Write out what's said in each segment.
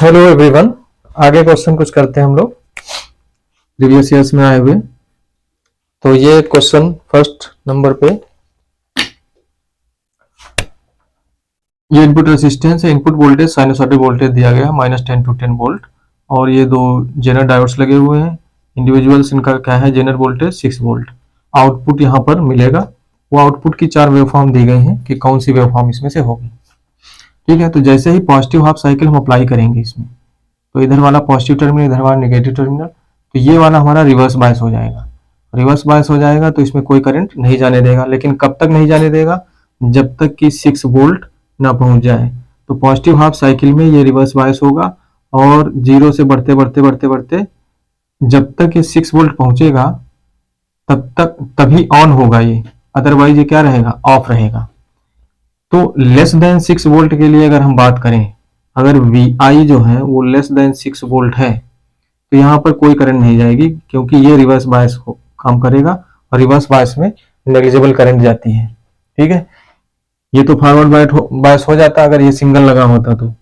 Hello everyone. आगे question कुछ करते हैं हम लोग प्रीवियस ईयर्स में आए हुए। तो ये क्वेश्चन फर्स्ट नंबर पे, ये इनपुट रेजिस्टेंस है, इनपुट वोल्टेज साइनसॉइडल वोल्टेज दिया गया है -10 to 10 वोल्ट, और ये दो जेनर डायोड्स लगे हुए हैं। इंडिविजुअल्स इनका क्या है, जेनर वोल्टेज 6 वोल्ट। आउटपुट यहाँ पर मिलेगा। वो आउटपुट की 4 वेवफॉर्म दी गई हैं कि कौन सी वेवफॉर्म इसमें से होगी। ठीक है, तो जैसे ही पॉजिटिव हाफ साइकिल हम अप्लाई करेंगे इसमें, तो इधर वाला पॉजिटिव टर्मिनल, इधर वाला नेगेटिव टर्मिनल, तो ये वाला हमारा रिवर्स बायस हो जाएगा। रिवर्स बायस हो जाएगा तो इसमें कोई करंट नहीं जाने देगा। लेकिन कब तक नहीं जाने देगा? जब तक कि 6 वोल्ट ना पहुंच जाए। तो पॉजिटिव हाफ साइकिल में ये रिवर्स बायस होगा और 0 से बढ़ते बढ़ते बढ़ते बढ़ते जब तक ये 6 वोल्ट पहुंचेगा तभी ऑन होगा ये, अदरवाइज ये क्या रहेगा, ऑफ रहेगा। तो लेस देन 6 वोल्ट के लिए अगर हम बात करें, अगर Vi जो है वो लेस देन 6 वोल्ट है, तो यहाँ पर कोई करंट नहीं जाएगी, क्योंकि ये रिवर्स बायस काम करेगा और रिवर्स बायस में नेग्लिजिबल करंट जाती है। ठीक है, ये तो फॉरवर्ड बायस हो जाता अगर ये सिंगल लगा होता तो,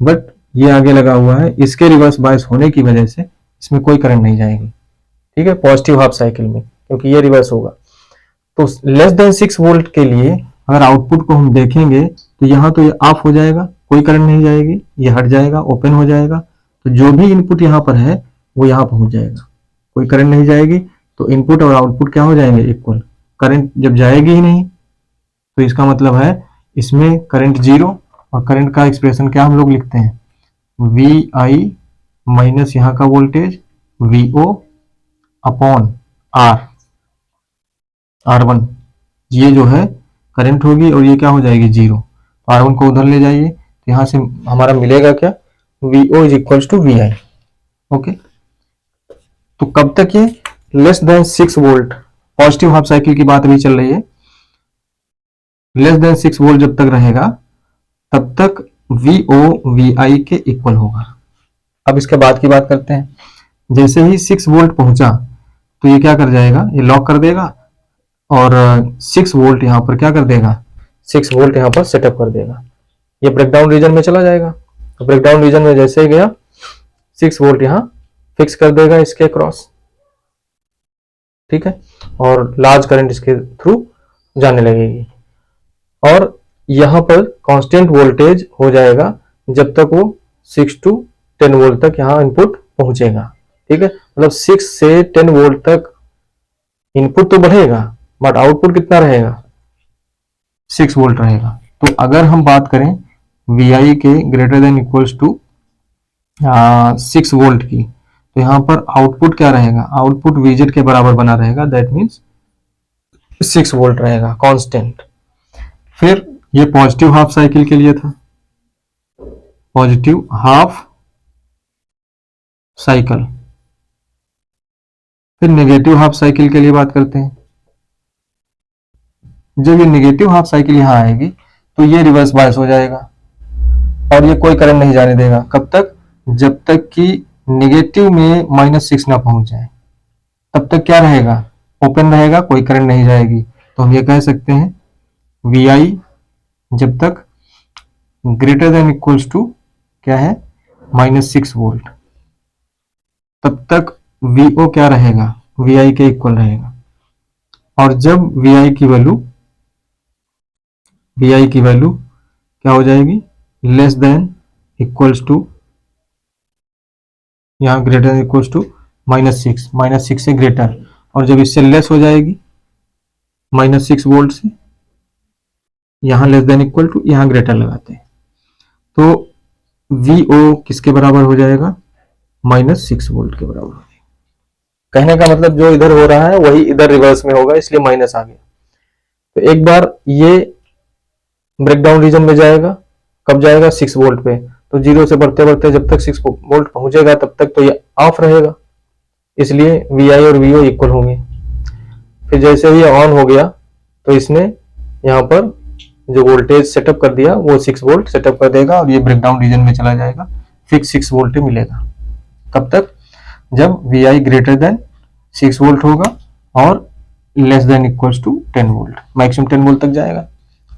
बट ये आगे लगा हुआ है, इसके रिवर्स बायस होने की वजह से इसमें कोई करंट नहीं जाएगी। ठीक है, पॉजिटिव हाफ साइकिल में, क्योंकि ये रिवर्स होगा। तो लेस देन 6 वोल्ट के लिए अगर आउटपुट को हम देखेंगे तो यहाँ तो ये ऑफ हो जाएगा, कोई करंट नहीं जाएगी, ये हट जाएगा, ओपन हो जाएगा। तो जो भी इनपुट यहाँ पर है वो यहाँ पहुंच जाएगा, कोई करंट नहीं जाएगी। तो इनपुट और आउटपुट क्या हो जाएंगे, इक्वल। करंट जब जाएगी ही नहीं तो इसका मतलब है इसमें करंट 0, और करंट का एक्सप्रेशन क्या हम लोग लिखते हैं, Vi माइनस यहाँ का वोल्टेज Vo अपॉन R1। ये जो है करंट होगी और ये क्या हो जाएगी, 0। तो R1 को उधर ले जाइए, तो यहाँ से हमारा मिलेगा क्या, Vo is equal to Vi। Okay, तो कब तक ये less than 6 volt, positive half cycle की बात अभी चल रही है, लेस देन 6 वोल्ट जब तक रहेगा तब तक Vo Vi के इक्वल होगा। अब इसके बाद की बात करते हैं। जैसे ही 6 वोल्ट पहुंचा तो ये क्या कर जाएगा, ये लॉक कर देगा और 6 वोल्ट यहाँ पर क्या कर देगा, 6 वोल्ट यहाँ पर सेटअप कर देगा। ये ब्रेकडाउन रीजन में चला जाएगा। तो ब्रेकडाउन रीजन में जैसे ही गया, 6 वोल्ट यहाँ फिक्स कर देगा इसके क्रॉस। ठीक है, और लार्ज करंट इसके थ्रू जाने लगेगी, और यहाँ पर कांस्टेंट वोल्टेज हो जाएगा जब तक वो 6 to 10 वोल्ट तक यहाँ इनपुट पहुंचेगा। ठीक है, मतलब 6 से 10 वोल्ट तक इनपुट तो बढ़ेगा बट आउटपुट कितना रहेगा, 6 वोल्ट रहेगा। तो अगर हम बात करें Vi के greater than equals to 6 volt की, तो यहाँ पर आउटपुट क्या रहेगा, आउटपुट Vz के बराबर बना रहेगा, दैट मीन्स 6 वोल्ट रहेगा कांस्टेंट। फिर ये पॉजिटिव हाफ साइकिल के लिए था, पॉजिटिव हाफ साइकिल। फिर नेगेटिव हाफ साइकिल के लिए बात करते हैं। जब ये नेगेटिव हाफ साइकिल यहाँ आएगी तो ये रिवर्स बायस हो जाएगा और ये कोई करंट नहीं जाने देगा। कब तक, जब तक कि नेगेटिव में -6 ना पहुंच जाए, तब तक क्या रहेगा, ओपन रहेगा, कोई करंट नहीं जाएगी। तो हम ये कह सकते हैं Vi जब तक ग्रेटर देन इक्वल्स टू क्या है, -6 वोल्ट, तब तक Vo क्या रहेगा, Vi के इक्वल रहेगा। और जब Vi की वैल्यू क्या हो जाएगी, लेस देन इक्वल्स टू, यहाँ ग्रेटर देन इक्वल्स टू -6 से ग्रेटर, और जब इससे लेस हो जाएगी -6 वोल्ट से, यहाँ लेस देन इक्वल टू, यहाँ ग्रेटर लगाते हैं, तो Vo किसके बराबर हो जाएगा, -6 वोल्ट के बराबर हो जाएगा। कहने का मतलब जो इधर हो रहा है वही इधर रिवर्स में होगा, इसलिए माइनस आ गया। तो एक बार ये ब्रेकडाउन रीजन में जाएगा, कब जाएगा, 6 वोल्ट पे। तो 0 से बढ़ते बढ़ते जब तक 6 वोल्ट पहुंचेगा तब तक तो ये ऑफ रहेगा, इसलिए Vi और Vo इक्वल होंगे। फिर जैसे ही ऑन हो गया तो इसने यहाँ पर जो वोल्टेज सेटअप कर दिया वो 6 वोल्ट सेटअप कर देगा और ये ब्रेकडाउन रीजन में चला जाएगा, फिक्स 6 वोल्ट मिलेगा। कब तक, जब Vi ग्रेटर देन 6 वोल्ट होगा और less than equals to 10 volt, maximum 10 volt तक जाएगा।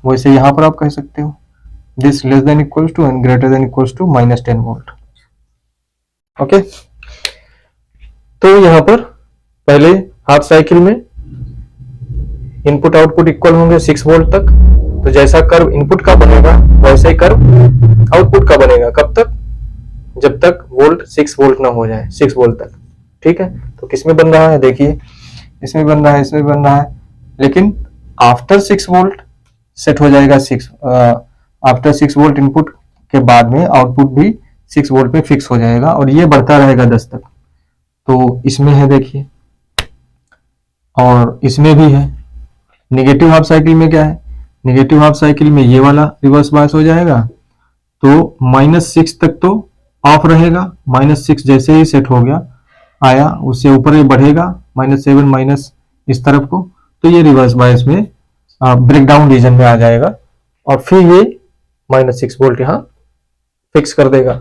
वैसे यहाँ पर आप कह सकते हो this less than equals to and greater than equals to -10 volt. Okay, तो यहाँ पर पहले हाफ साइकिल में इनपुट आउटपुट इक्वल होंगे 6 वोल्ट तक। तो जैसा कर्व इनपुट का बनेगा वैसे ही कर्व आउटपुट का बनेगा। कब तक? जब तक वोल्ट 6 वोल्ट ना हो जाए, 6 वोल्ट तक। ठीक है, तो किसमें बन रहा है? देखिए, इसमें बन रहा है, इसमें बन रहा है, लेकिन आफ्टर 6 वोल्ट सेट हो जाएगा 6। आफ्टर 6 वोल्ट इनपुट के बाद में आउटपुट भी 6 वोल्ट पे फिक्स हो जाएगा और ये बढ़ता रहेगा 10 तक। तो इसमें है देखिए, और इसमें भी है। निगेटिव हाफ साइकिल में क्या है? निगेटिव हाफ साइकिल में ये वाला रिवर्स बायस हो जाएगा, तो -6 तक तो ऑफ रहेगा। -6 जैसे ही सेट हो गया आया, उससे ऊपर ही बढ़ेगा -7 माइनस इस तरफ को, तो ये रिवर्स बायस में ब्रेकडाउन रीजन में आ जाएगा और फिर ये -6 वोल्ट यहाँ फिक्स कर देगा।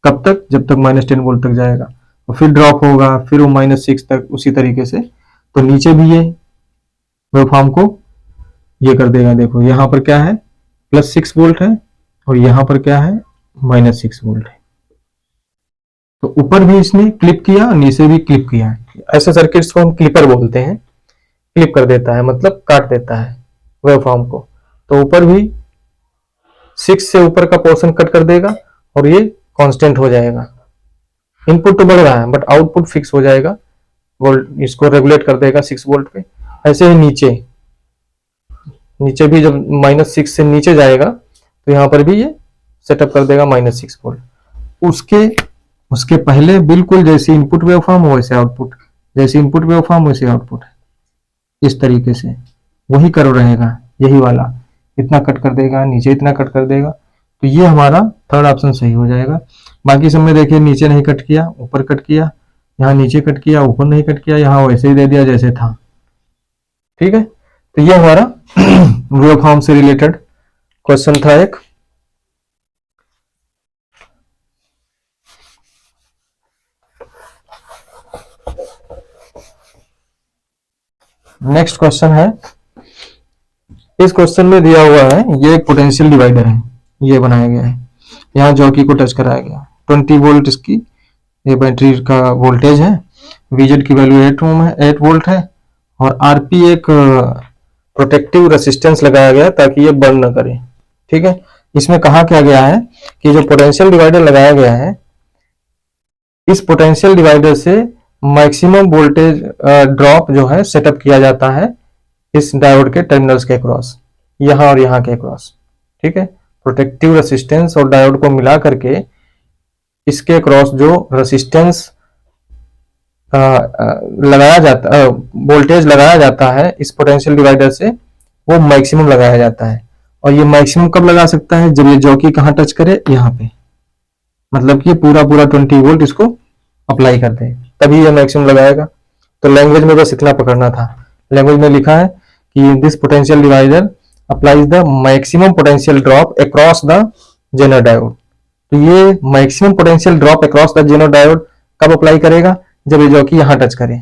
कब तक? जब तक -10 वोल्ट तक जाएगा, और फिर ड्रॉप होगा, फिर वो -6 तक उसी तरीके से। तो नीचे भी ये वेवफॉर्म को ये कर देगा। देखो यहाँ पर क्या है, +6 वोल्ट है और यहाँ पर क्या है, -6 वोल्ट है। तो ऊपर भी इसने क्लिप किया, नीचे भी क्लिप किया। ऐसे सर्किट्स को हम क्लिपर बोलते हैं। क्लिप कर देता है मतलब काट देता है वेवफॉर्म को। तो ऊपर भी 6 से ऊपर का पोर्शन कट कर देगा और ये कांस्टेंट हो जाएगा। इनपुट तो बढ़ रहा है बट आउटपुट फिक्स हो जाएगा, वोल्ट इसको रेगुलेट कर देगा 6 वोल्ट पे। ऐसे ही नीचे, नीचे भी जब -6 से नीचे जाएगा तो यहाँ पर भी ये सेटअप कर देगा -6 वोल्ट। उसके पहले बिल्कुल जैसे इनपुट वेवफॉर्म हो वैसे आउटपुट, जैसे इनपुट वेवफॉर्म वैसे आउटपुट, इस तरीके से वही कर्व रहेगा, यही वाला। इतना कट कर देगा, नीचे इतना कट कर देगा, तो ये हमारा थर्ड ऑप्शन सही हो जाएगा। बाकी सब में देखिए, नीचे नहीं कट किया, ऊपर कट किया, यहाँ नीचे कट किया, ऊपर नहीं कट किया, यहाँ वैसे ही दे दिया जैसे था। ठीक है, तो ये हमारा वेवफॉर्म से रिलेटेड क्वेश्चन था एक। नेक्स्ट क्वेश्चन है, इस क्वेश्चन में दिया हुआ है, ये एक पोटेंशियल डिवाइडर है, ये बनाया गया है, यहाँ जॉकी को टच कराया गया। 20 वोल्ट इसकी ये बैटरी का वोल्टेज है, वीजेड की वैल्यू 8 वोल्ट है, और आरपी एक प्रोटेक्टिव रेसिस्टेंस लगाया गया ताकि ये बर्न न करे। ठीक है, इसमें कहा क्या गया है कि जो पोटेंशियल डिवाइडर लगाया गया है, इस पोटेंशियल डिवाइडर से मैक्सिमम वोल्टेज ड्रॉप जो है सेटअप किया जाता है इस डायोड के टर्मिनल्स के क्रॉस, यहाँ और यहाँ के क्रॉस। ठीक है, प्रोटेक्टिव रेसिस्टेंस और डायोड को मिला करके इसके क्रॉस जो रेसिस्टेंस लगाया जाता, वोल्टेज लगाया जाता है इस पोटेंशियल डिवाइडर से, वो मैक्सिमम लगाया जाता है। और ये मैक्सिमम कब लगा सकता है? जब ये जॉकी कहाँ टच करे, यहाँ पे, मतलब कि पूरा 20 वोल्ट इसको अप्लाई कर दे, तभी ये मैक्सिमम लगाएगा। तो लैंग्वेज में बस इतना पकड़ना था। लैंग्वेज में लिखा है कि this potential divider applies the maximum potential drop across the zener diode. तो ये maximum potential drop across the zener diode कब अप्लाई करेगा? जब ये जॉकी यहाँ टच करे।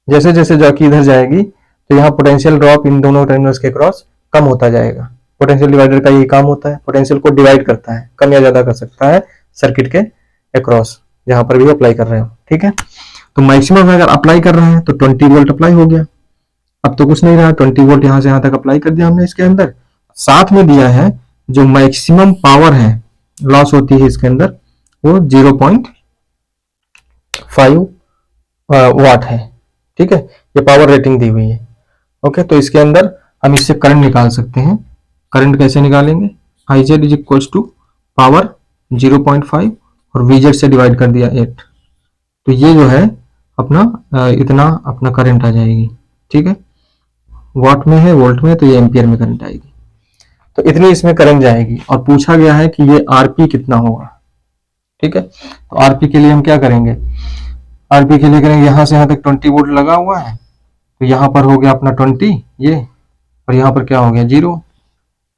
जैसे जैसे जॉकी इधर जाएगी तो यहाँ पोटेंशियल ड्रॉप इन दोनों टर्मिनल्स के क्रॉस कम होता जाएगा। पोटेंशियल डिवाइडर का यही काम होता है, पोटेंशियल को डिवाइड करता है, कम या ज्यादा कर सकता है सर्किट के अक्रॉस, जहां पर भी अप्लाई कर रहे हो। ठीक है, तो मैक्सिमम अगर अप्लाई कर रहे हैं तो 20 वोल्ट अप्लाई हो गया। अब तो कुछ नहीं रहा, 20 वोल्ट यहां से यहां तक अप्लाई कर दिया हमने इसके अंदर। साथ में दिया है जो मैक्सिमम पावर है लॉस होती है इसके अंदर, वो 0.5 वाट है। ठीक है, ये पावर रेटिंग दी हुई है। ओके, तो इसके अंदर हम इससे करंट निकाल सकते हैं। करंट कैसे निकालेंगे? I Z is equal to power 0.5 और वीजेड से डिवाइड कर दिया 8, तो ये जो है अपना इतना अपना करंट आ जाएगी। ठीक है, वाट में है, वोल्ट में, तो ये एम्पियर में करंट आएगी। तो इतनी इसमें करंट जाएगी और पूछा गया है कि ये आरपी कितना होगा। ठीक है, तो आरपी के लिए हम क्या करेंगे? आरपी के लिए करेंगे, यहां से यहां तक 20 वोल्ट लगा हुआ है, तो यहां पर हो गया अपना 20 ये, और यहां पर क्या हो गया 0।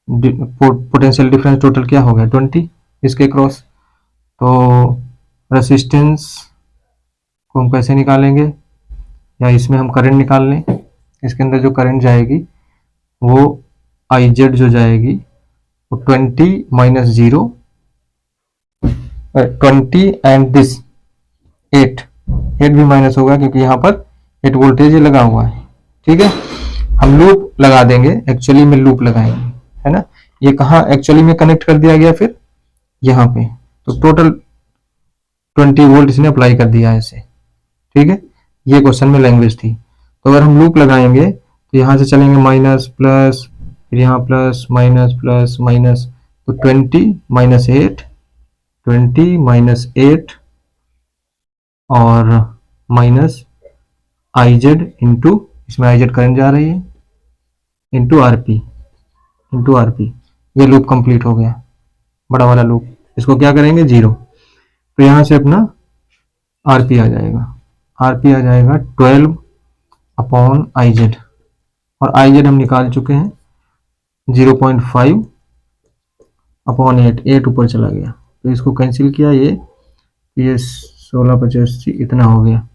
पोटेंशियल डिफरेंस टोटल क्या हो गया 20 इसके क्रॉस। तो रेसिस्टेंस को हम कैसे निकालेंगे, या इसमें हम करंट निकाल लें। इसके अंदर जो करंट जाएगी वो आई जेड जो जाएगी वो 20 - 0, 20 एंड दिस 8 8 भी माइनस होगा क्योंकि यहाँ पर 8 वोल्टेज लगा हुआ है। ठीक है, हम लूप लगा देंगे, एक्चुअली में लूप लगाएंगे, है ना। ये कहाँ एक्चुअली में कनेक्ट कर दिया गया, फिर यहाँ पे, तो टोटल 20 वोल्ट इसने अप्लाई कर दिया ऐसे। ठीक है, ये क्वेश्चन में लैंग्वेज थी। तो अगर हम लूप लगाएंगे तो यहाँ से चलेंगे माइनस प्लस, फिर यहाँ प्लस माइनस माइनस, तो 20 माइनस 8, 20 माइनस 8 और माइनस आई जेड इंटू, इसमें आई जेड करंट जा रही है, इंटू आरपी, ये लूप कंप्लीट हो गया, बड़ा वाला लूप। इसको क्या करेंगे, 0, तो यहाँ से अपना आरपी आ जाएगा, 12 अपॉन आई जेड, और आई जेड हम निकाल चुके हैं 0.5 अपॉन 8 ऊपर चला गया, तो इसको कैंसिल किया, ये 16 इतना हो गया।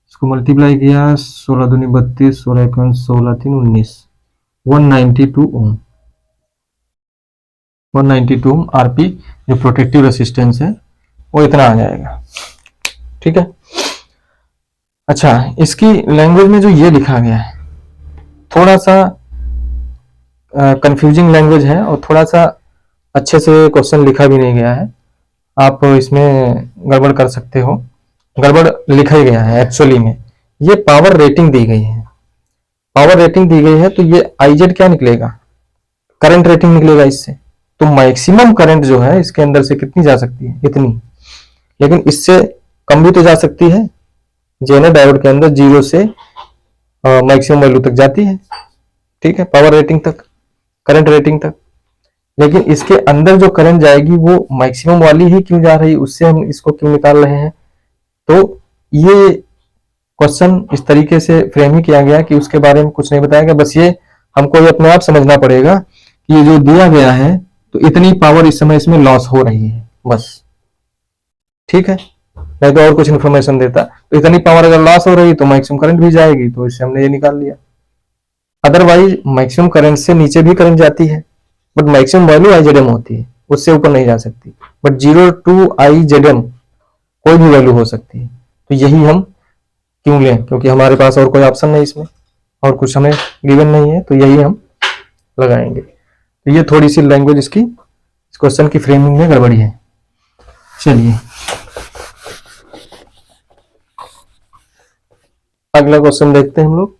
इसको मल्टीप्लाई किया, 16 दूनी 32, 16 1 16 3 19, 192 ओम, 192 ओम आरपी जो प्रोटेक्टिव रेसिस्टेंस है वो इतना आ जाएगा। ठीक है, अच्छा, इसकी लैंग्वेज में जो ये लिखा गया है थोड़ा सा कंफ्यूजिंग लैंग्वेज है, और थोड़ा सा अच्छे से क्वेश्चन लिखा भी नहीं गया है। आप इसमें गड़बड़ कर सकते हो, गड़बड़ लिखा ही गया है एक्चुअली में। ये पावर रेटिंग दी गई है, तो ये आईजेड क्या निकलेगा, करंट रेटिंग निकलेगा इससे। तो मैक्सिमम करंट जो है इसके अंदर से कितनी जा सकती है, इतनी, लेकिन इससे कम भी तो जा सकती है। जेनर डायोड के अंदर 0 से मैक्सिमम वैल्यू तक जाती है, ठीक है, पावर रेटिंग तक, करंट रेटिंग तक। लेकिन इसके अंदर जो करंट जाएगी वो मैक्सिमम वाली ही क्यों जा रही है, उससे हम इसको क्यों निकाल रहे हैं। तो ये क्वेश्चन इस तरीके से फ्रेम ही किया गया कि उसके बारे में कुछ नहीं बताया गया, बस ये हमको ये अपने आप समझना पड़ेगा कि ये जो दिया गया है तो इतनी पावर इस समय इसमें लॉस हो रही है, बस। ठीक है, नहीं तो और कुछ इन्फॉर्मेशन देता, तो इतनी पावर अगर लॉस हो रही तो मैक्सिमम करंट भी जाएगी, तो इससे हमने ये निकाल लिया। अदरवाइज मैक्सिमम करंट से नीचे भी करंट जाती है, बट मैक्सिमम वैल्यू आईजेडएम होती है, उससे ऊपर नहीं जा सकती। बट 0 टू आईजेडएम कोई भी वैल्यू हो सकती है। तो यही हम क्यों लें, क्योंकि हमारे पास और कोई ऑप्शन नहीं इसमें, और कुछ हमें गिवन नहीं है, तो यही हम लगाएंगे। तो ये थोड़ी सी लैंग्वेज इसकी, इस क्वेश्चन की फ्रेमिंग में गड़बड़ी है। चलिए अगला क्वेश्चन देखते हैं हम लोग।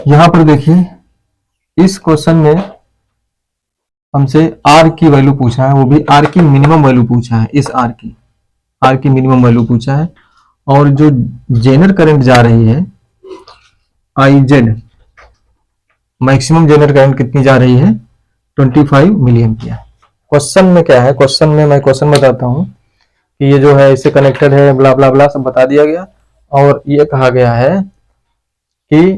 यहां पर देखिए, इस क्वेश्चन में हमसे आर की वैल्यू पूछा है, वो भी आर की मिनिमम वैल्यू पूछा है। इस आर की मिनिमम वैल्यू पूछा है, और जो जेनर करंट जा रही है I Z, maximum zener current कितनी जा रही है, 25 मिली एम्पियर। क्वेश्चन में क्या है, क्वेश्चन में मैं क्वेश्चन बताता हूं कि ये जो है इससे कनेक्टेड है, ब्ला ब्ला ब्ला सब बता दिया गया। और ये कहा गया है कि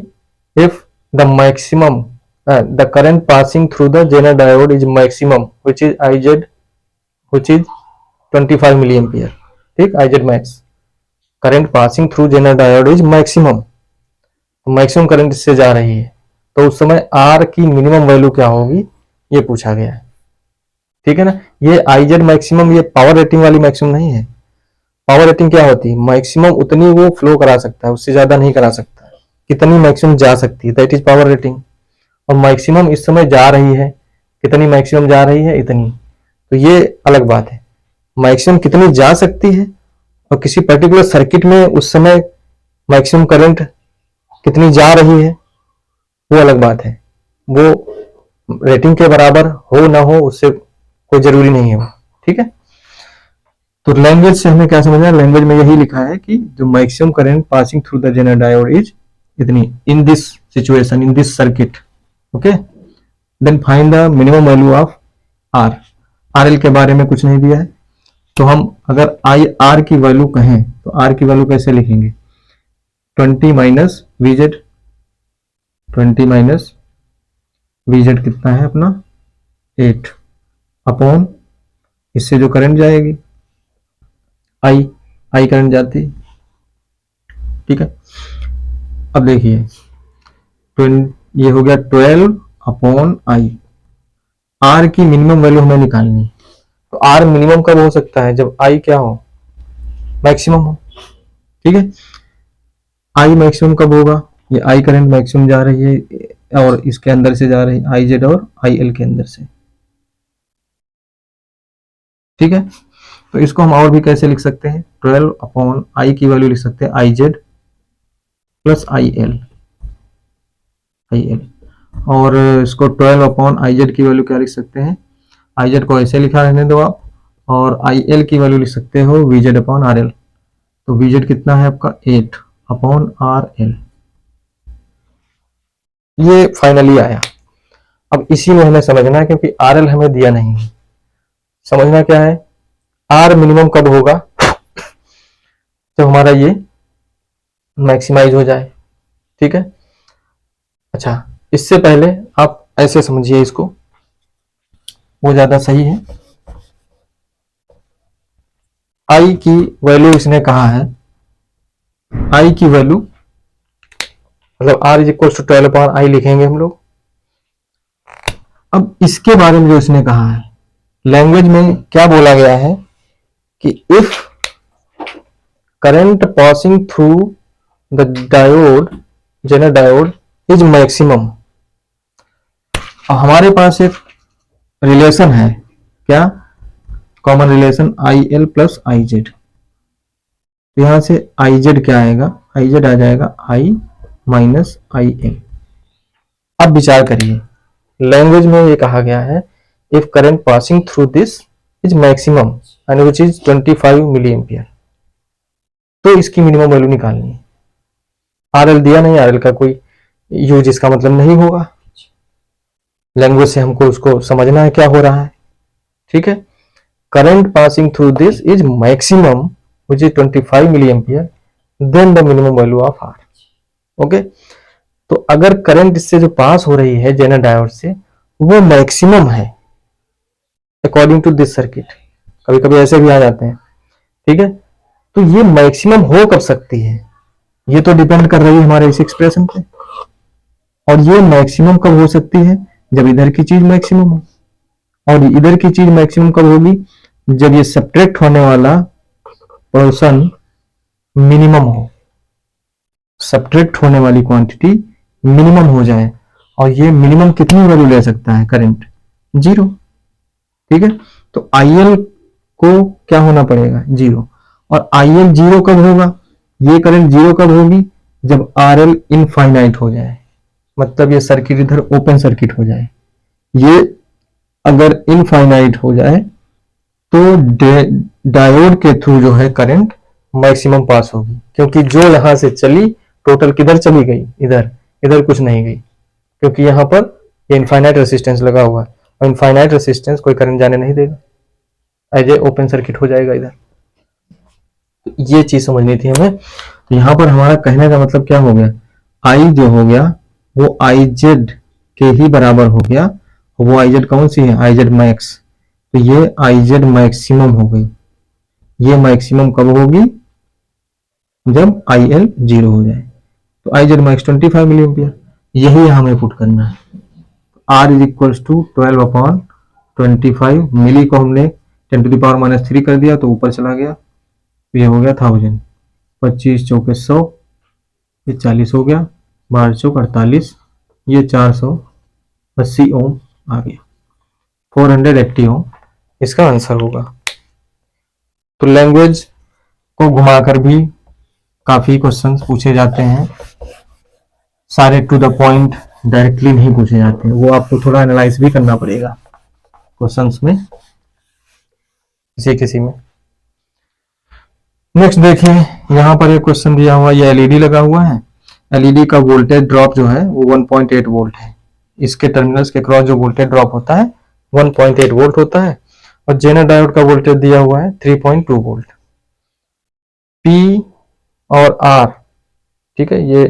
if the maximum the current passing through the Zener diode is maximum, which is IZ, which is 25 milliampere. ठीक, IZ max current passing through Zener diode is maximum, maximum current इससे जा रही है, तो उस समय R की मिनिमम वैल्यू क्या होगी, ये पूछा गया है। ठीक है ना, ये IZ मैक्सिमम, ये पावर रेटिंग वाली मैक्सिमम नहीं है। पावर रेटिंग क्या होती है, मैक्सिमम उतनी वो फ्लो करा सकता है, उससे ज्यादा नहीं करा सकता, कितनी मैक्सिमम जा सकती है, दैट इज पावर रेटिंग। और मैक्सिमम इस समय जा रही है, कितनी मैक्सिमम जा रही है, इतनी, तो ये अलग बात है। मैक्सिमम कितनी जा सकती है और किसी पर्टिकुलर सर्किट में उस समय मैक्सिमम करंट कितनी जा रही है, वो अलग बात है। वो रेटिंग के बराबर हो ना हो उससे कोई जरूरी नहीं है वो। ठीक है, तो लैंग्वेज से हमें क्या समझना है, लैंग्वेज में यही लिखा है कि जो maximum current passing through the zener diode is इतनी, in this situation, in this circuit. Okay, then find the minimum value of R. RL के बारे में कुछ नहीं दिया है, तो हम अगर आई आर की वैल्यू कहें तो आर की वैल्यू कैसे लिखेंगे, 20 माइनस वीजेड, 20 माइनस वीजेड कितना है अपना 8 अपॉन, इससे जो करंट जाएगी आई करंट जाती। ठीक है, अब देखिए ये हो गया 12 अपॉन आई। आर की मिनिमम वैल्यू हमें निकालनी, तो आर मिनिमम कब हो सकता है, जब आई क्या हो, मैक्सिमम हो। ठीक है, आई मैक्सिमम कब होगा, ये आई करंट मैक्सिमम जा रही है और इसके अंदर से जा रही है आई जेड और आई एल के अंदर से। ठीक है, तो इसको हम और भी कैसे लिख सकते हैं, 12 अपॉन आई की वैल्यू लिख सकते हैं आई जेड प्लस आई एल, और इसको 12 अपॉन आई जेड की वैल्यू क्या लिख सकते हैं, आई जेड को ऐसे लिखा रहने दो आप, और आई एल की वैल्यू लिख सकते हो V Z upon R L. तो वी जेड कितना है आपका 8 अपॉन आर एल, ये फाइनली आया। अब इसी में हमें समझना है, क्योंकि आर एल हमें दिया नहीं है, समझना क्या है, आर मिनिमम कब होगा, तो हमारा ये मैक्सिमाइज हो जाए। ठीक है, अच्छा इससे पहले आप ऐसे समझिए इसको, वो ज्यादा सही है। आई की वैल्यू इसने कहा है, आई की वैल्यू मतलब R is equal to 12 upon I लिखेंगे हम लोग। अब इसके बारे में जो इसने कहा है, लैंग्वेज में क्या बोला गया है कि if current passing through the diode, zener diode is maximum. हमारे पास एक रिलेशन है, क्या, common relation I L plus I Z. यहां से आई जेड क्या आएगा, आई जेड आ जाएगा आई माइनस आई एल। अब विचार करिए, लैंग्वेज में ये कहा गया है if current passing through this is maximum and which is 25 milli ampere, तो इसकी मिनिमम वैल्यू निकालनी है। आरएल दिया नहीं, आरएल का कोई यूज इसका मतलब नहीं होगा, लैंग्वेज से हमको उसको समझना है क्या हो रहा है। ठीक है, current passing through this is maximum which is 25 milli ampere, then the minimum value of R. Okay, तो अगर करंट इससे जो पास हो रही है जेनर डायोड से वो मैक्सिमम है अकॉर्डिंग टू दिस सर्किट, कभी कभी ऐसे भी आ जाते हैं। ठीक है, तो ये मैक्सिमम हो कब सकती है, ये तो डिपेंड कर रही है हमारे इस एक्सप्रेशन पे, और ये मैक्सिमम कब हो सकती है, जब इधर की चीज मैक्सिमम हो, और इधर की चीज मैक्सिमम कब होगी, जब ये सब्ट्रैक्ट होने वाला पोर्शन मिनिमम हो, सब्ट्रैक्ट होने वाली क्वांटिटी मिनिमम हो जाए। और ये मिनिमम कितनी वैल्यू ले सकता है करंट, 0। ठीक है, तो IL को क्या होना पड़ेगा, 0। और IL 0 कब होगा, ये करंट 0 कब होगी, जब RL इनफाइनाइट हो जाए, मतलब ये सर्किट इधर ओपन सर्किट हो जाए। ये अगर इनफाइनाइट हो जाए तो डायोड के थ्रू जो है करंट मैक्सिमम पास होगी, क्योंकि जो यहां से चली टोटल किधर चली गई, इधर, इधर कुछ नहीं गई, क्योंकि यहां पर ये इनफाइनाइट रेसिस्टेंस लगा हुआ है, और इनफाइनाइट रेसिस्टेंस कोई करंट जाने नहीं देगा, एज ए ओपन सर्किट हो जाएगा इधर। तो ये चीज समझनी थी हमें। तो यहां पर हमारा कहने का मतलब क्या हो गया, आई जो हो गया वो आई जेड के ही बराबर हो गया, वो आई जेड कौन सी है, आई जेड मैक्स। तो ये आई जेड मैक्सिमम हो गई, ये मैक्सिमम कब होगी, जब आई एल 0 हो जाए। तो I Z max 25 milli ampere, यही हमें पुट करना है। R is equal to 12 upon 25, milli को हमने 10⁻³ कर दिया तो ऊपर चला गया, तो ये हो गया 1000, 25 चौके 100, ये 40 हो गया, 12 चौक 48, ये 480 ओम आ गया, 480 ओम इसका आंसर होगा। तो लैंग्वेज को घुमाकर भी काफी क्वेश्चंस पूछे जाते हैं, सारे टू द पॉइंट डायरेक्टली नहीं पूछे जाते हैं, वो आपको थोड़ा एनालाइज भी करना पड़ेगा क्वेश्चंस में, किसी में। नेक्स्ट देखिए, यहाँ पर एक क्वेश्चन दिया हुआ, ये एलईडी लगा हुआ है, एलईडी का वोल्टेज ड्रॉप जो है वो 1.8 वोल्ट है, इसके टर्मिनल्स के क्रॉस जो वोल्टेज ड्रॉप होता है 1.8 वोल्ट होता है, और जेनर डायोड का वोल्टेज दिया हुआ है 3.2 वोल्ट। पी और आर, ठीक है, ये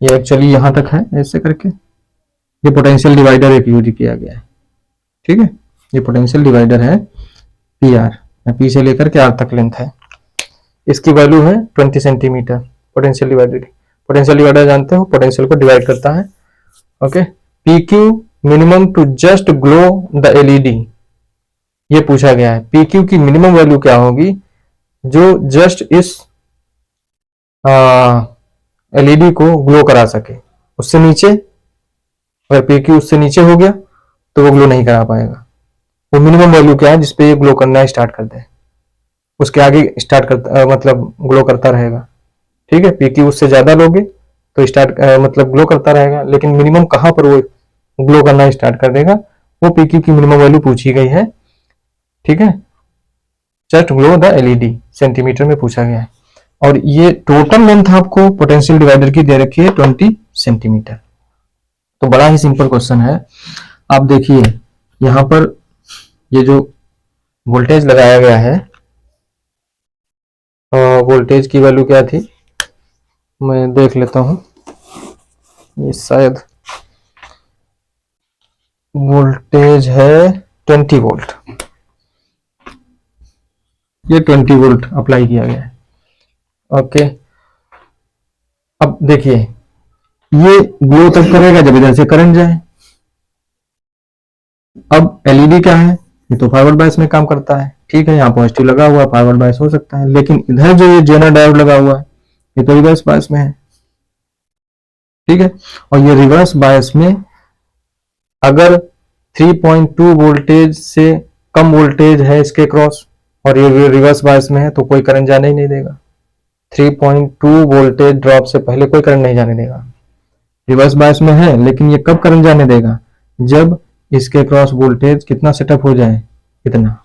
एक्चुअली यहां तक है ऐसे करके, ये पोटेंशियल डिवाइडर एक यूज किया गया है। ठीक है, ये पोटेंशियल डिवाइडर है पी आर, पी से लेकर के आर तक लेंथ है, इसकी वैल्यू है 20 सेंटीमीटर। पोटेंशियल डिवाइडर जानते हो, पोटेंशियल को डिवाइड करता है। Okay, P Q minimum to just glow the LED, ये पूछा गया है, पी क्यू की मिनिमम वैल्यू क्या होगी जो जस्ट इस एलईडी को ग्लो करा सके। उससे नीचे, अगर PQ उससे नीचे हो गया तो वो ग्लो नहीं करा पाएगा। वो मिनिमम वैल्यू क्या है जिसपे ये ग्लो करना स्टार्ट कर दे, उसके आगे स्टार्ट करता मतलब ग्लो करता रहेगा। ठीक है, PQ उससे ज्यादा लोगे तो स्टार्ट मतलब ग्लो करता रहेगा, लेकिन मिनिमम कहाँ पर वो ग्लो करना स्टार्ट कर देगा, वो PQ की मिनिमम वैल्यू पूछी गई है। ठीक है, just glow the LED centimetre में पूछा गया है। और ये टोटल लेंथ आपको पोटेंशियल डिवाइडर की दे रखी है 20 सेंटीमीटर। तो बड़ा ही सिंपल क्वेश्चन है। आप देखिए यहां पर ये जो वोल्टेज लगाया गया है, वोल्टेज की वैल्यू क्या थी मैं देख लेता हूं। ये शायद वोल्टेज है 20 वोल्ट। ये 20 वोल्ट अप्लाई किया गया है। ओके, अब देखिए ये ग्लो तब करेगा जब इधर से करंट जाए। अब एलईडी क्या है, ये तो फॉरवर्ड बायस में काम करता है। ठीक है, यहाँ पॉजिटिव लगा हुआ है, फॉरवर्ड बायस हो सकता है, लेकिन इधर जो ये जेनर डायोड लगा हुआ है ये तो रिवर्स बायस में है। ठीक है, और ये रिवर्स बायस में अगर 3.2 वोल्टेज से कम वोल्टेज है इसके क्रॉस और ये रिवर्स बायस में है तो कोई करंट जाने ही नहीं देगा। 3.2 वोल्टेज ड्रॉप से पहले कोई करंट नहीं जाने देगा। रिवर्स बायस में है, लेकिन ये कब करंट जाने देगा, जब इसके क्रॉस वोल्टेज कितना सेटअप हो जाए, इतना।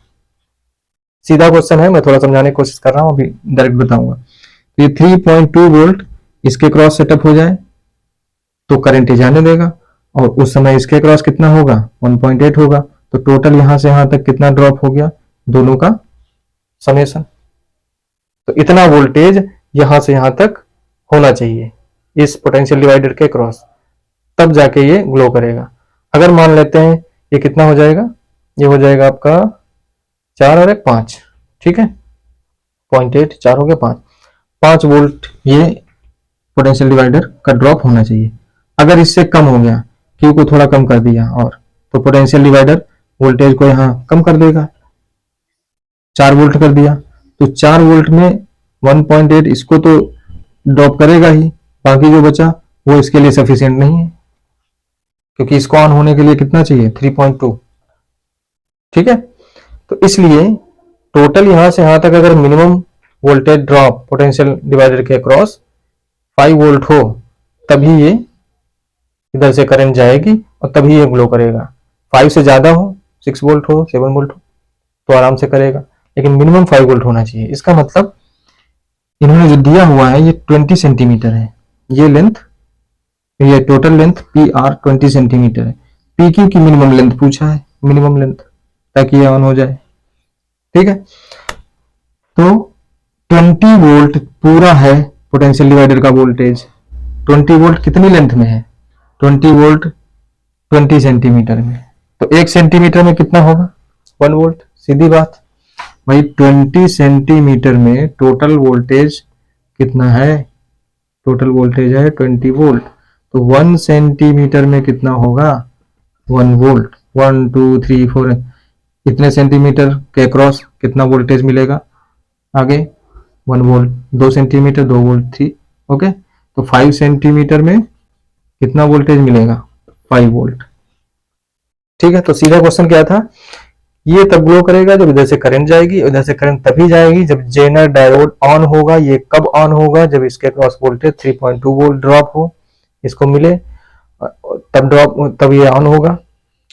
सीधा क्वेश्चन है, मैं थोड़ा समझाने की कोशिश कर रहा हूं, अभी डायरेक्ट बताऊंगा। तो ये 3.2 वोल्ट इसके क्रॉस सेटअप हो जाए तो करंट ही जाने देगा, और उस समय इसके क्रॉस कितना होगा, 1.8 होगा। तो टोटल यहां से यहां तक कितना ड्रॉप हो गया, दोनों का समेशन। तो इतना वोल्टेज यहां से यहां तक होना चाहिए इस पोटेंशियल डिवाइडर के क्रॉस, तब जाके ये ग्लो करेगा। अगर मान लेते हैं ये कितना हो जाएगा, ये हो जाएगा आपका 4 और 1 5। ठीक है, 0.8 4 हो गया 5 वोल्ट ये पोटेंशियल डिवाइडर का ड्रॉप होना चाहिए। अगर इससे कम हो गया, Q को थोड़ा कम कर दिया और, तो पोटेंशियल डिवाइडर वोल्टेज को यहाँ कम कर देगा, 4 वोल्ट कर दिया तो 4 वोल्ट में 1.8 इसको तो ड्रॉप करेगा ही, बाकी जो बचा वो इसके लिए सफिशिएंट नहीं है, क्योंकि इसको ऑन होने के लिए कितना चाहिए, 3.2। ठीक है, तो इसलिए टोटल यहां से यहां तक अगर minimum voltage drop potential divider के अक्रॉस 5 वोल्ट हो, तभी ये इधर से करंट जाएगी और तभी ये ग्लो करेगा। 5 से ज्यादा हो, 6 वोल्ट हो, 7 वोल्ट हो, तो आराम से करेगा, लेकिन मिनिमम 5 वोल्ट होना चाहिए। इसका मतलब इन्होंने जो दिया हुआ है ये 20 सेंटीमीटर है, ये लेंथ, ये टोटल लेंथ PR 20 सेंटीमीटर है। PQ की मिनिमम लेंथ पूछा है, मिनिमम लेंथ, ताकि ये ऑन हो जाए। ठीक है, तो 20 वोल्ट पूरा है पोटेंशियल डिवाइडर का वोल्टेज। 20 वोल्ट कितनी लेंथ में है, 20 वोल्ट 20 सेंटीमीटर में, तो 1 सेंटीमीटर में कितना होगा, 1 वोल्ट। सीधी बात भाई, 20 सेंटीमीटर में टोटल वोल्टेज कितना है, टोटल वोल्टेज है 20 वोल्ट, तो 1 सेंटीमीटर में कितना होगा, 1 वोल्ट। 1 2 3 4 इतने सेंटीमीटर के क्रॉस कितना वोल्टेज मिलेगा, आगे 1 वोल्ट, 2 सेंटीमीटर 2 वोल्ट 3। ओके, तो 5 सेंटीमीटर में कितना वोल्टेज मिलेगा, 5 वोल्ट। ठीक है, तो सीधा क्वेश्चन क्या था, ये तब ग्लो करेगा जब इधर से करंट जाएगी, इधर से करंट तभी जाएगी जब जेनर डायोड ऑन होगा। ये कब ऑन होगा, जब इसके क्रॉस वोल्टेज 3.2 वोल्ट ड्रॉप हो, इसको मिले, तब ड्रॉप, तब ये ऑन होगा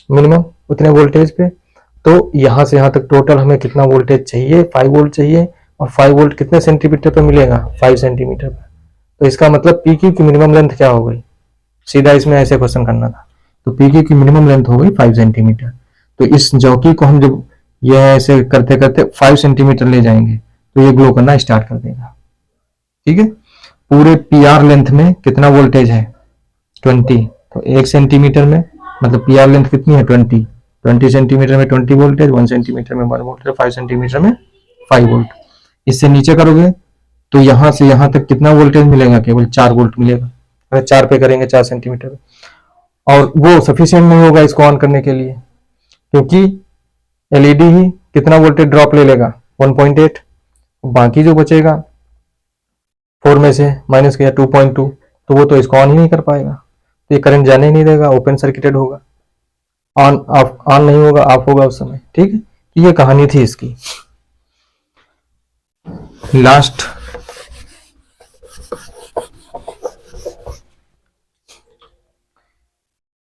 मिनिमम उतने वोल्टेज पे। तो यहां से यहां तक टोटल हमें कितना वोल्टेज चाहिए, 5 वोल्ट चाहिए, और 5 वोल्ट कितने सेंटीमीटर पे मिलेगा, 5 सेंटीमीटर पे। तो इसका मतलब PQ की मिनिमम लेंथ क्या हो गई, सीधा इसमें ऐसे क्वेश्चन करना था। तो PQ की मिनिमम लेंथ हो गई 5 सेंटीमीटर। तो इस जॉकी को हम जब यह ऐसे करते करते 5 सेंटीमीटर ले जाएंगे तो ये ग्लो करना स्टार्ट कर देगा। ठीक है, पूरे PR लेंथ में कितना वोल्टेज है, 20, तो 1 सेंटीमीटर में मतलब PR लेंथ कितनी है, 20 सेंटीमीटर में 20 वोल्टेज, 1 सेंटीमीटर में 1 वोल्टेज, 5 सेंटीमीटर में 5 वोल्ट। इससे नीचे करोगे तो यहां से यहां तक कितना वोल्टेज मिलेगा, केवल 4 वोल्ट मिलेगा। अगर 4 पे करेंगे 4 सेंटीमीटर, और वो सफिशिएंट नहीं होगा इसको ऑन करने के लिए, क्योंकि एलईडी ही कितना वोल्टेज ड्रॉप ले लेगा, 1.8। बाकी जो बचेगा 4 में से माइनस किया 2.2, तो वो तो इसको ऑन ही नहीं कर पाएगा, तो ये करंट जाने ही नहीं देगा, ओपन सर्किटेड होगा, ऑन ऑफ ऑन नहीं होगा, ऑफ होगा उस समय। ठीक है, तो ये कहानी थी इसकी। लास्ट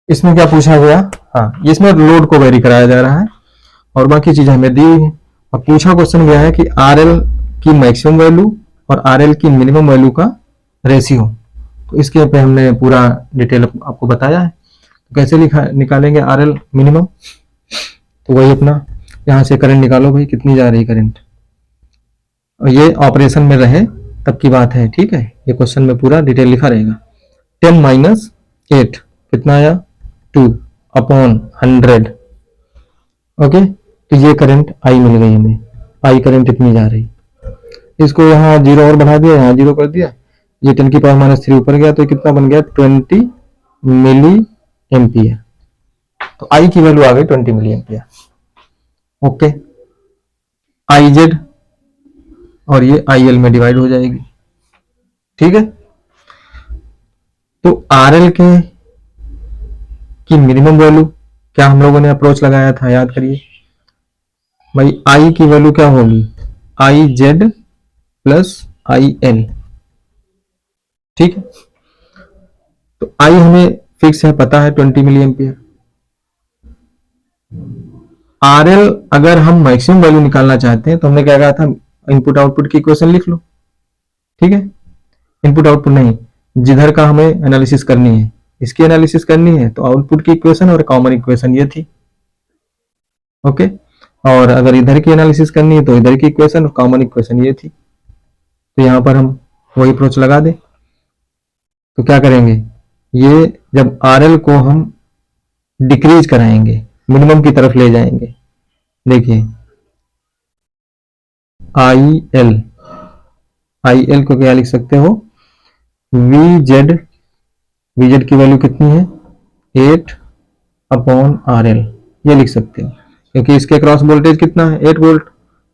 इसमें क्या पूछा गया, हाँ इसमें लोड को वेरी कराया जा रहा है और बाकी चीजें हमें दी हुई है। अब पूछा क्वेश्चन गया है कि आरएल की मैक्सिमम वैल्यू और आरएल की मिनिमम वैल्यू का रेशियो, तो इसके पे हमने पूरा डिटेल आपको बताया है। तो कैसे निकालेंगे आरएल मिनिमम, तो वही अपना यहाँ से करंट निकालो भाई, कितनी जा रही है करंट, और ये ऑपरेशन में रहे तब की बात है। ठीक है, ये क्वेश्चन में पूरा डिटेल लिखा रहेगा। 10 माइनस 8 कितना आया, 2 अपॉन 100। ओके, तो ये करंट आई मिल गई हमें, आई करंट इतनी जा रही, इसको यहाँ जीरो और बढ़ा दिया, यहाँ जीरो कर दिया, ये 10 की पावर माइनस 3 ऊपर गया, तो कितना बन गया 20 मिली एम्पियर। तो आई की वैल्यू आ गई 20 milli ampere. Okay, I Z और ये आई एल में डिवाइड हो जाएगी। ठीक है, तो आर एल के की मिनिमम वैल्यू क्या हम लोगों ने अप्रोच लगाया था, याद करिए भाई, आई की वैल्यू क्या होगी, आई जेड प्लस आई एल। ठीक है, तो आई हमें फिक्स है, पता है 20 मिली एम्पियर। आर एल अगर हम मैक्सिमम वैल्यू निकालना चाहते हैं तो हमने क्या कहा था, इनपुट आउटपुट की इक्वेशन लिख लो। ठीक है, इनपुट आउटपुट नहीं, जिधर का हमें एनालिसिस करनी है, इसकी एनालिसिस करनी है, तो आउटपुट की इक्वेशन और कॉमन इक्वेशन ये थी। ओके, और अगर इधर की एनालिसिस करनी है तो इधर की इक्वेशन और कॉमन इक्वेशन ये थी। तो यहां पर हम वही अप्रोच लगा दें, तो क्या करेंगे, ये जब आर एल को हम डिक्रीज कराएंगे, मिनिमम की तरफ ले जाएंगे, देखिए आई एल, आई एल को क्या लिख सकते हो, वी जेड, वी जेड की वैल्यू कितनी है 8 अपॉन आर एल, ये लिख सकते हो, क्योंकि इसके क्रॉस वोल्टेज कितना है 8 वोल्ट,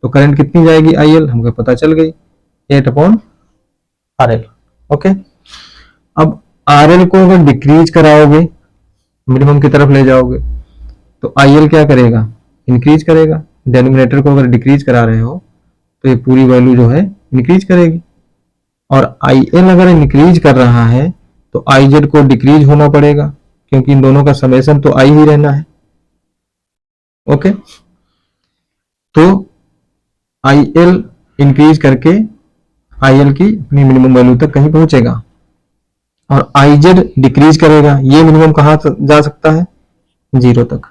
तो करंट कितनी जाएगी आई एल हमको पता चल गई 8 अपॉन आर एल। ओके, अब आर एल को अगर डिक्रीज कराओगे, मिनिमम की तरफ ले जाओगे, तो आई एल क्या करेगा, इंक्रीज करेगा। डेनोमिनेटर को अगर डिक्रीज करा रहे हो तो ये पूरी वैल्यू जो है इंक्रीज करेगी, और आई एल अगर इंक्रीज कर रहा है तो आई जेड को डिक्रीज होना पड़ेगा, क्योंकि इन दोनों का समेशन तो आई ही रहना है। ओके, तो आई एल इंक्रीज करके आई एल की अपनी मिनिमम वैल्यू तक कहीं पहुंचेगा, और आई जेड डिक्रीज करेगा, ये मिनिमम कहां जा सकता है, 0 तक।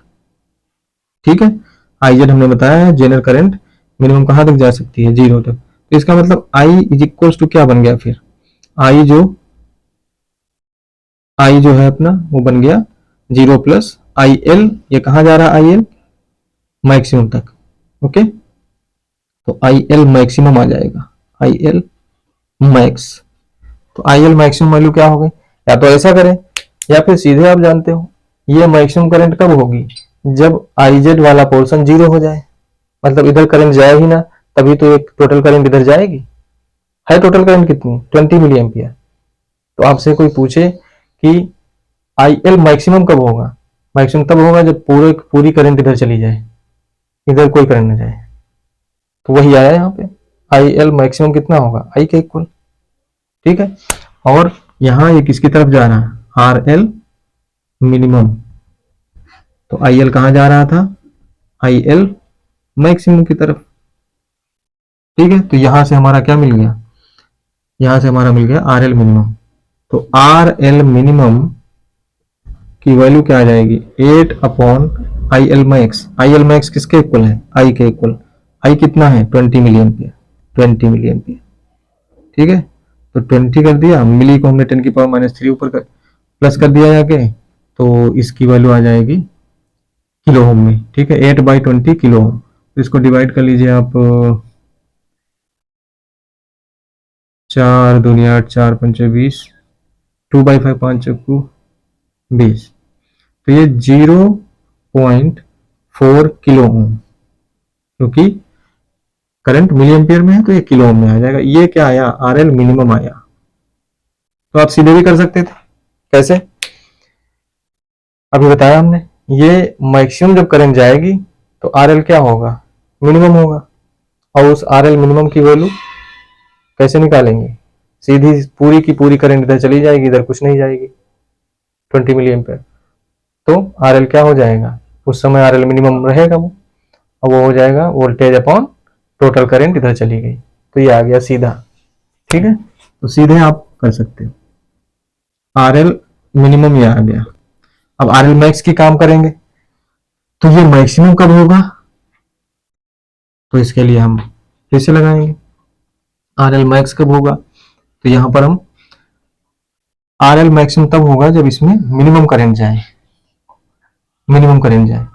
ठीक है, आई जेड हमने बताया है जनरल करंट मिनिमम कहां तक जा सकती है, 0 तक। तो इसका मतलब आई इज इक्वल्स टू क्या बन गया फिर, आई जो है अपना वो बन गया 0 प्लस आई एल, ये कहां जा रहा है आई एल मैक्सिमम तक। ओके, तो आई एल मैक्सिमम आ जाएगा, आई एल मैक्स। तो आई एल मैक्सिमम वैल्यू क्या हो गई, या तो ऐसा करें या फिर सीधे आप जानते हो ये मैक्सिमम करंट कब होगी, जब आई जेड वाला पोर्शन 0 हो जाए, मतलब इधर करंट जाए ही ना, तभी तो एक टोटल करंट इधर जाएगी। है टोटल करंट कितनी 20 मिली एम्पियर। तो आपसे कोई पूछे कि आई एल मैक्सिमम कब होगा, मैक्सिमम तब होगा जब पूरी करंट इधर चली जाए, इधर कोई करंट न जाए। तो वही आया यहाँ पे, आई एल मैक्सिमम कितना होगा आई के इक्वल। ठीक है, और यहाँ ये किसकी तरफ जा रहा है, आर एल मिनिमम, तो आई एल कहां जा रहा था, आई एल मैक्सिमम की तरफ। ठीक है, तो यहां से हमारा क्या मिल गया, यहां से हमारा मिल गया आर एल मिनिमम। तो आर एल मिनिमम की वैल्यू क्या आ जाएगी 8 upon I L max. I L max किसके इक्वल है, आई के इक्वल। आई कितना है 20 मिली एम्पियर, 20 मिली एम्पियर। ठीक है, तो 20 कर दिया, मिली को हमने 10 की पावर माइनस 3 ऊपर कर प्लस कर दिया जाके, तो इसकी वैल्यू आ जाएगी किलो ओम में। ठीक है, 8/20 किलो ओम। तो इसको डिवाइड कर लीजिए आप, 4 दूनी 8, 4 पंचे 20, 2/5 5 चक्कू 20, तो ये 0.4 किलो ओम, क्योंकि करंट मिली एम्पियर में है तो ये किलो ओम में आ जाएगा। ये क्या आया, आर एल मिनिमम आया। तो आप सीधे भी कर सकते थे। कैसे, अभी बताया हमने, ये मैक्सिमम जब करंट जाएगी तो आर एल क्या होगा, मिनिमम होगा। और उस आर एल मिनिमम की वैल्यू कैसे निकालेंगे, सीधी पूरी की पूरी करंट इधर चली जाएगी, इधर कुछ नहीं जाएगी, 20 मिली एम्पियर। तो आर एल क्या हो जाएगा, उस समय आर एल मिनिमम रहेगा वो, और वो हो जाएगा वोल्टेज अपॉन टोटल करंट इधर चली गई। तो ये आ गया सीधा। ठीक है, तो सीधे आप कर सकते हो, आर एल मिनिमम ये आ गया। अब आर एल मैक्स की काम करेंगे, तो ये मैक्सिमम कब होगा, तो इसके लिए हम फिर से लगाएंगे आर एल मैक्स कब होगा। तो यहां पर हम आर एल मैक्सिमम तब होगा जब इसमें मिनिमम करंट जाए, मिनिमम करंट जाए।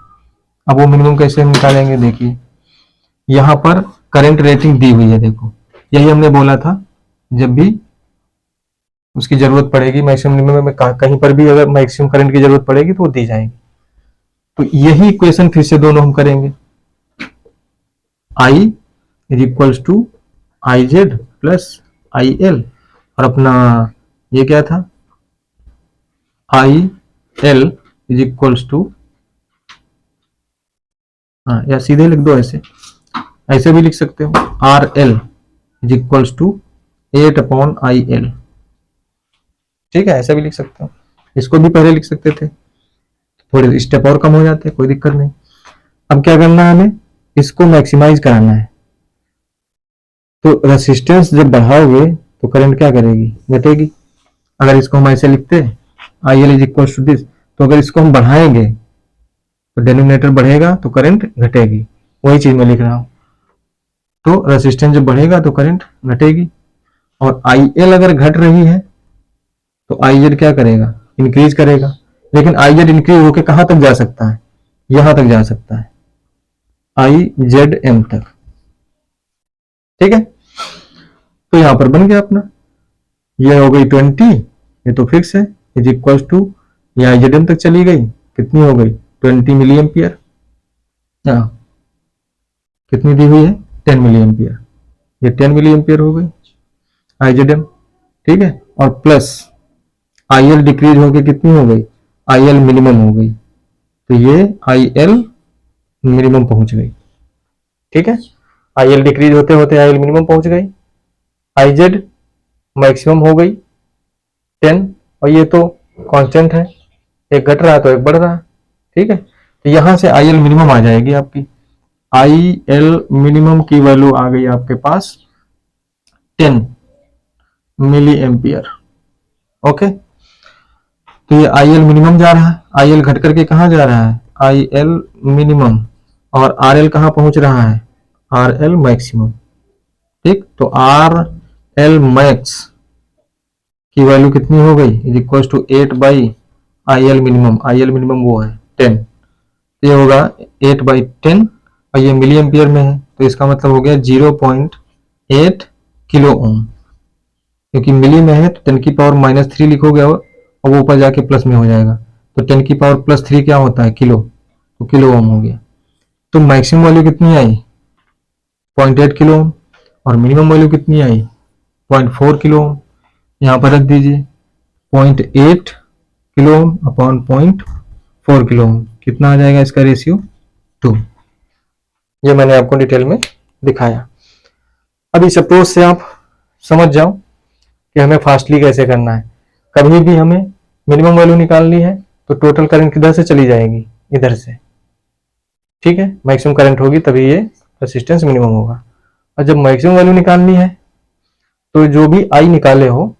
अब वो मिनिमम कैसे हम निकालेंगे, देखिए यहां पर करंट रेटिंग दी हुई है, देखो यही हमने बोला था, जब भी उसकी जरूरत पड़ेगी मैक्सिमम मिनिमम में, कहीं पर भी अगर मैक्सिमम करंट की जरूरत पड़ेगी तो वो दी जाएगी। तो यही इक्वेशन फिर से दोनों हम करेंगे, I is equals to I Z plus I L, और अपना ये क्या था, I L is equals to, हाँ या सीधे लिख दो, ऐसे ऐसे भी लिख सकते हो, R L is equals to 8/IL। ठीक है, ऐसा भी लिख सकते हो, इसको भी पहले लिख सकते थे, थोड़े स्टेप और कम हो जाते, कोई दिक्कत नहीं। अब क्या करना है, हमें इसको मैक्सिमाइज कराना है। तो रेसिस्टेंस जब बढ़ाओगे तो करंट क्या करेगी, घटेगी। अगर इसको हम ऐसे लिखते I L is equal to this, तो अगर इसको हम बढ़ाएंगे तो डेनोमिनेटर बढ़ेगा तो करंट घटेगी, वही चीज मैं लिख रहा हूं। तो रेसिस्टेंस जब बढ़ेगा तो करंट घटेगी, और आई एल अगर घट रही है तो आई जेड क्या करेगा, इंक्रीज करेगा। लेकिन आई जेड इंक्रीज होकर कहां तक जा सकता है, यहां तक जा सकता है, आई जेड एम तक। ठीक है, तो यहां पर बन गया अपना, ये हो गई 20, ये तो फिक्स है, इज इक्वल टू ये आई जेड एम तक चली गई, कितनी हो गई 20 मिली एम्पियर, कितनी दी हुई है 10 मिली एम्पियर, ये 10 मिली एम्पियर हो गई आई जेड एम। ठीक है, और प्लस आई एल डिक्रीज होकर कितनी हो गई, आई एल मिनिमम हो गई, तो ये आई एल मिनिमम पहुंच गई। ठीक है, आई एल डिक्रीज होते होते आई एल मिनिमम पहुंच गई, आई जेड मैक्सिमम हो गई 10, और ये तो कांस्टेंट है, एक घट रहा है तो एक बढ़ रहा है। ठीक है, तो यहां से आई एल मिनिमम आ जाएगी आपकी, आई एल मिनिमम की वैल्यू आ गई आपके पास 10 मिली एम्पियर। ओके, तो ये आई एल मिनिमम जा रहा है, आई एल घट करके कहां जा रहा है, आई एल मिनिमम, और आर एल कहां पहुंच रहा है, आर एल मैक्सिमम। ठीक, तो आर एल मैक्स की वैल्यू कितनी हो गई, इज इक्वल टू 8/आई L minimum, I L minimum वो है 10, ये होगा 8/10, और ये मिली एम्पियर में है, तो इसका मतलब हो गया 0.8 किलो ओम, क्योंकि मिली में है तो 10⁻³ लिखोगे और वो ऊपर जाके प्लस में हो जाएगा, तो 10⁻+3 क्या होता है, किलो, तो किलो ओम हो गया। तो मैक्सिमम वैल्यू कितनी आई 0.8 किलो ओम, और मिनिमम वैल्यू कितनी आई 0.4 किलो ओम। यहाँ पर रख दीजिए 0.8 kilo ohm upon 0.4 kilo ohm, कितना आ जाएगा इसका रेशियो 2। ये मैंने आपको डिटेल में दिखाया। अब इस अप्रोच से आप समझ जाओ कि हमें फास्टली कैसे करना है। कभी भी हमें मिनिमम वैल्यू निकालनी है तो टोटल करंट किधर से चली जाएगी, इधर से। ठीक है, मैक्सिमम करंट होगी तभी ये रेसिस्टेंस मिनिमम होगा। और जब मैक्सिमम वैल्यू निकालनी है तो जो भी आई निकाले हो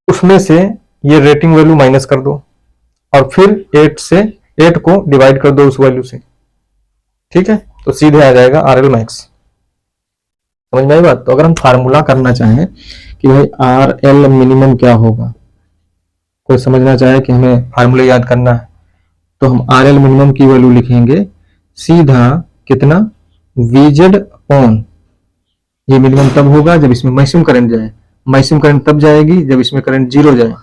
उसमें से ये रेटिंग वैल्यू माइनस कर दो, और फिर 8 को डिवाइड कर दो उस वैल्यू से। ठीक है, तो सीधे आ जाएगा आर एल मैक्स। समझ में आई बात। तो अगर हम फार्मूला करना चाहें कि भाई आर एल मिनिमम क्या होगा, कोई समझना चाहे कि हमें फार्मूला याद करना है, तो हम आर एल मिनिमम की वैल्यू लिखेंगे सीधा कितना, वीजेड अपॉन, ये मिनिमम तब होगा जब इसमें मैक्सिमम करंट जाए, मैक्सिमम करंट तब जाएगी जब इसमें करंट 0 जाए,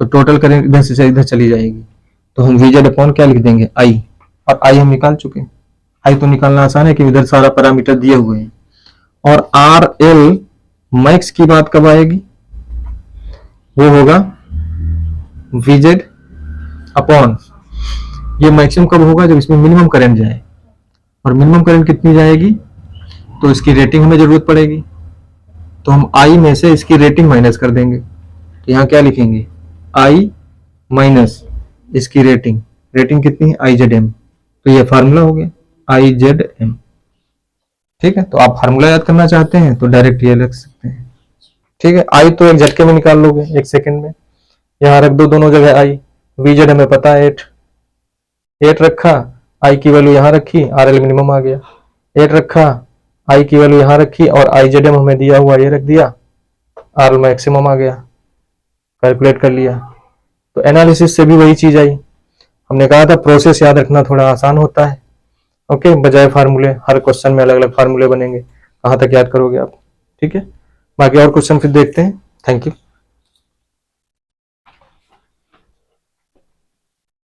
तो टोटल करंट इधर से इधर चली जाएगी। तो हम वीजेड अपॉन क्या लिख देंगे, आई, और आई हम निकाल चुके हैं। आई तो निकालना आसान है कि इधर सारा पैरामीटर दिए हुए हैं। और आर एल मैक्स की बात कब आएगी, वो होगा वीजेड अपॉन, ये मैक्सिमम कब होगा, जब इसमें मिनिमम करंट जाए, और मिनिमम करंट कितनी जाएगी, तो इसकी रेटिंग हमें जरूरत पड़ेगी, तो हम आई में से इसकी रेटिंग माइनस कर देंगे, तो यहाँ क्या लिखेंगे, आई माइनस इसकी रेटिंग, रेटिंग कितनी है आई जेड एम, तो ये फार्मूला हो गया आई जेड एम। ठीक है, तो आप फार्मूला याद करना चाहते हैं तो डायरेक्ट ये लिख सकते हैं। ठीक है, आई तो एक झटके में निकाल लोगे, एक सेकंड में, यहाँ रख दो दोनों जगह आई, वी जेड हमें पता है 8 रखा, आई की वैल्यू यहाँ रखी, आर एल मिनिमम आ गया, 8 रखा, आई की वैल्यू यहाँ रखी, और आई जेड एम हमें दिया हुआ ये रख दिया, आर एल मैक्सिमम आ गया, कैलकुलेट कर लिया। तो एनालिसिस से भी वही चीज आई, हमने कहा था प्रोसेस याद रखना थोड़ा आसान होता है, ओके, बजाय फार्मूले, हर क्वेश्चन में अलग अलग फार्मूले बनेंगे, कहाँ तक याद करोगे आप। ठीक है, बाकी और क्वेश्चन फिर देखते हैं। Thank you.